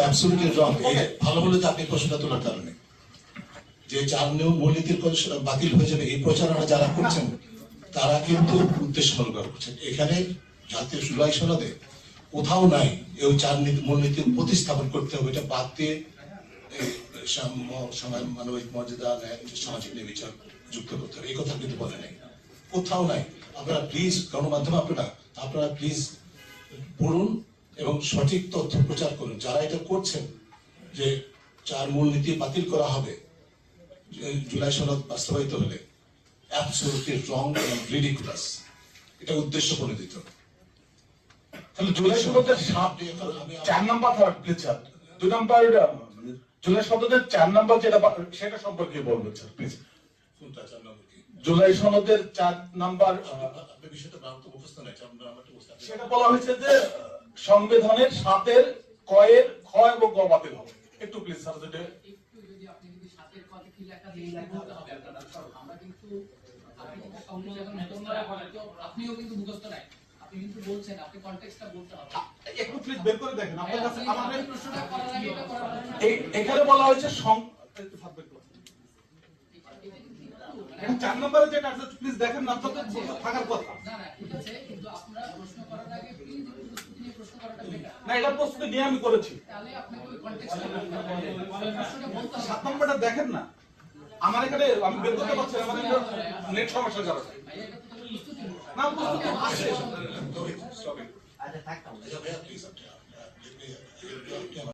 Absolutely রং। ভালো বলে যে আপনি প্রশ্নটা তোলার কারণে যে 4 মূলনীতির বাতিল হয়ে যাবে এই প্রচারণা যারা করছেন তারা কিন্তু উদ্দেশ্যমূলক করছেন। এখানে জাতীয় জুলাই সনদে কোথাও নাই এই 4 মূলনীতির প্রতিস্থাপন করতে হবে, এটা বাদ দিয়ে সাম্য, মানবিক মর্যাদা, সামাজিক নির্বিচার যুক্ত করতে হবে, এই কথা কিন্তু বলে নাই, কোথাও নাই। আপনারা প্লিজ গণমাধ্যম আপনারা প্লিজ পড়ুন এবং সঠিক তথ্য প্রচার করুন। যারা এটা করছেন যে 4 মূলনীতি বাতিল করা হবে জুলাই সনদ বাস্তবায়িত হলে, অ্যাবসলিউটলি রং এবং রিডিকুলাস, এটা উদ্দেশ্য প্রণোদিত। তাহলে জুলাই সনদের 4 number third please sir 2 number July সনদের 4 নাম্বার যেটা সেটা সম্পর্কে বলবেন স্যার প্লিজ। কোনটা 4 নম্বর কি? জুলাই সনদের 4 নাম্বার আপনি বিষয়টা তো মুখস্থ নাই, 4 নাম্বারটা মুখস্থ। সেটা বলা হয়েছে যে সংবিধানের 7-এর ক এর খ এবং গ বাতিল হবে। একটু প্লিজ স্যার যেটা একটু যদি আপনি যদি 7-এর ক কি লেখা দিয়ে বলতে হবে আপনারা। আমরা কিন্তু আপনি কিন্তু সংবিধান আপনিও কিন্তু মুখস্থ নাই, আপনি কিন্তু বলছেন, আপনি কনটেক্সটটা বলতে হবে। একটু প্লিজ বের করে দেখেন আপনার কাছে আমাদের প্রশ্নটা করার আগে এটা করা হবে না। এখানে বলা হয়েছে একটু সাবমিট করুন। এখন 4 নম্বরে যেটা আছে প্লিজ দেখেন না, আপনাদের থাকার কথা না না ঠিক আছে, কিন্তু আপনারা প্রশ্ন করার আগে প্লিজ একটু প্রস্তুতি নিয়ে প্রশ্ন করাটা বেটার। না, এটা প্রস্তুতি নিয়ে আমি করেছি। তাহলে আপনাকে ওই কনটেক্সটটা বলতে হবে, প্রশ্নটা বলতে হবে। 7 নম্বরটা দেখেন না, আমার এখানে আমি বের করতে পারছি না, মানে নেট সমস্যার কারণে। ভাইয়া এটা তো তাহলে প্রস্তুতি না প্রস্তুতি আছে। আচ্ছা থাকতাম।